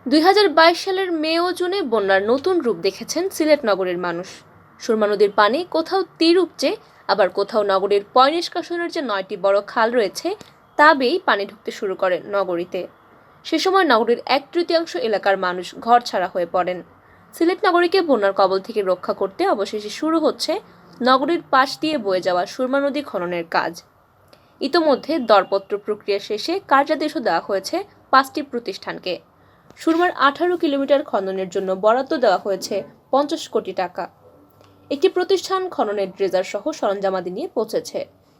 2022 সালের মে ও জুনে বন্যার নতুন রূপ দেখেছেন সিলেট নগরের মানুষ। সুরমা নদীর পানি কোথাও তীর উপচে, আবার কোথাও নগরীর পয় নিষ্কাশনের যে 9টি বড় খাল রয়েছে তা বেয়েই পানি ঢুকতে শুরু করে নগরীতে। সে সময় নগরীর 1/3 এলাকার মানুষ ঘর ছাড়া হয়ে পড়েন। সিলেট নগরীকে বন্যার কবল থেকে রক্ষা করতে অবশেষে শুরু হচ্ছে নগরীর পাশ দিয়ে বয়ে যাওয়া সুরমা নদী খননের কাজ। ইতোমধ্যে দরপত্র প্রক্রিয়া শেষে কার্যাদেশও দেওয়া হয়েছে 5টি প্রতিষ্ঠানকে। সুরমার 18 কিলোমিটার খননের জন্য বরাদ্দ দেওয়া হয়েছে 50 কোটি টাকা। একটি প্রতিষ্ঠান খননের ড্রেজার সহ সরঞ্জামাদি নিয়ে পৌঁছেছে।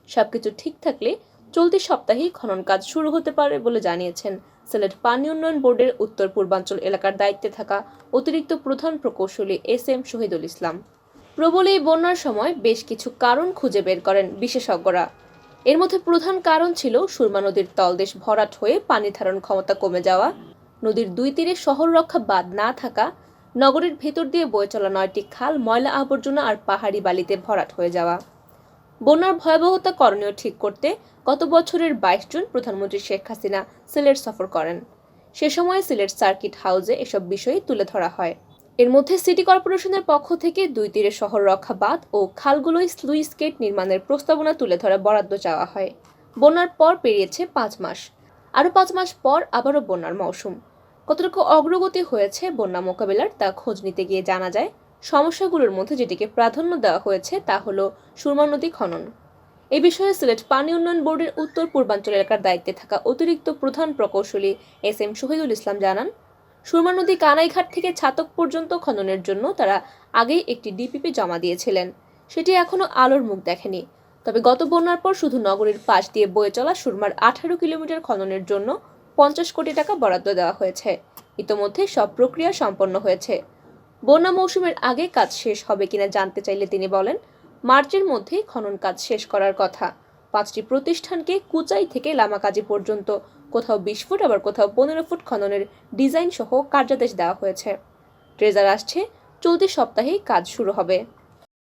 সবকিছু ঠিক থাকলে চলতি সপ্তাহেই খনন কাজ শুরু হতে পারে বলে জানিয়েছেন সিলেট পানি উন্নয়ন বোর্ডের উত্তর পূর্বাঞ্চল এলাকার দায়িত্বে থাকা অতিরিক্ত প্রধান প্রকৌশলী এস.এম. শহীদুল ইসলাম। প্রবল এই বন্যার সময় বেশ কিছু কারণ খুঁজে বের করেন বিশেষজ্ঞরা। এর মধ্যে প্রধান কারণ ছিল সুরমা নদীর তলদেশ ভরাট হয়ে পানি ধারণ ক্ষমতা কমে যাওয়া, নদীর দুই তীরে শহর রক্ষা বাঁধ না থাকা, নগরের ভেতর দিয়ে বয়ে চলা 9টি খাল ময়লা আবর্জনা আর পাহাড়ি বালিতে ভরাট হয়ে যাওয়া। বন্যার ভয়াবহতা করণীয় ঠিক করতে গত বছরের 22 জুন প্রধানমন্ত্রী শেখ হাসিনা সিলেট সফর করেন। সে সময় সিলেট সার্কিট হাউসে এসব বিষয় তুলে ধরা হয়। এর মধ্যে সিটি কর্পোরেশনের পক্ষ থেকে দুই তীরে শহর রক্ষা বাঁধ ও খালগুলোয় স্লুইস গেট নির্মাণের প্রস্তাবনা তুলে ধরা বরাদ্দ চাওয়া হয়। বন্যার পর পেরিয়েছে 5 মাস, আরও 5 মাস পর আবারও বন্যার মৌসুম। কতটুকু অগ্রগতি হয়েছে বন্যা মোকাবিলার তা খোঁজ নিতে গিয়ে জানা যায়, সমস্যাগুলোর মধ্যে যেটিকে প্রাধান্য দেওয়া হয়েছে তা হলো সুরমা নদী খনন। এই বিষয়ে সিলেট পানি উন্নয়ন বোর্ডের উত্তর পূর্বাঞ্চল এলাকার দায়িত্বে থাকা অতিরিক্ত প্রধান প্রকৌশলী এস.এম. শহীদুল ইসলাম জানান, সুরমা নদী কানাইঘাট থেকে ছাতক পর্যন্ত খননের জন্য তারা আগেই একটি ডিপিপি জমা দিয়েছিলেন। সেটি এখনও আলোর মুখ দেখেনি। তবে গত বন্যার পর শুধু নগরীর পাশ দিয়ে বয়ে চলা সুরমার 18 কিলোমিটার খননের জন্য 50 কোটি টাকা বরাদ্দ দেওয়া হয়েছে। ইতোমধ্যে সব প্রক্রিয়া সম্পন্ন হয়েছে। বন্যা মৌসুমের আগে কাজ শেষ হবে কিনা জানতে চাইলে তিনি বলেন, মার্চের মধ্যেই খনন কাজ শেষ করার কথা। 5টি প্রতিষ্ঠানকে কুচাই থেকে লামাকাজি পর্যন্ত কোথাও 20 ফুট আবার কোথাও 15 ফুট খননের ডিজাইন সহ কার্যাদেশ দেওয়া হয়েছে। ট্রেজার আসছে, চলতি সপ্তাহেই কাজ শুরু হবে।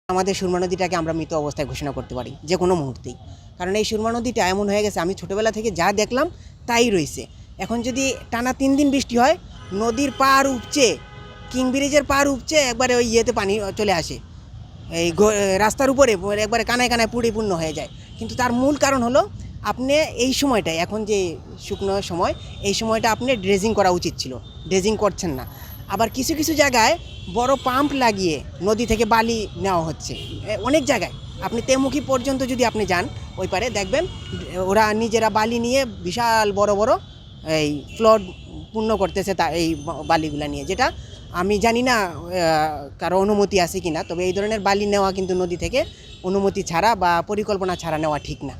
আমাদের সুরমা নদীটাকে আমরা মৃত অবস্থায় ঘোষণা করতে পারি যে কোনো মুহূর্তেই, কারণ এই সুরমা নদীটা এমন হয়ে গেছে, আমি ছোটোবেলা থেকে যা দেখলাম তাই রয়েছে। এখন যদি টানা 3 দিন বৃষ্টি হয়, নদীর পাড় উপচে, কিং ব্রিজের পাড় উপচে একবারে ওই ইয়েতে পানি চলে আসে, এই রাস্তার উপরে একবারে কানায় কানায় পরিপূর্ণ হয়ে যায়। কিন্তু তার মূল কারণ হলো আপনি এই সময়টায়, এখন যে শুকনো সময়, এই সময়টা আপনি ড্রেজিং করা উচিত ছিল, ড্রেজিং করছেন না। আবার কিছু কিছু জায়গায় বড় পাম্প লাগিয়ে নদী থেকে বালি নেওয়া হচ্ছে। অনেক জায়গায় আপনি তেমুখী পর্যন্ত যদি আপনি যান, ওই পারে দেখবেন ওরা নিজেরা বালি নিয়ে বিশাল বড় বড় এই ফ্লোর পূর্ণ করতেছে তা এই বালিগুলা নিয়ে, যেটা আমি জানি না কারো অনুমতি আছে কিনা। তবে এই ধরনের বালি নেওয়া কিন্তু নদী থেকে অনুমতি ছাড়া বা পরিকল্পনা ছাড়া নেওয়া ঠিক না।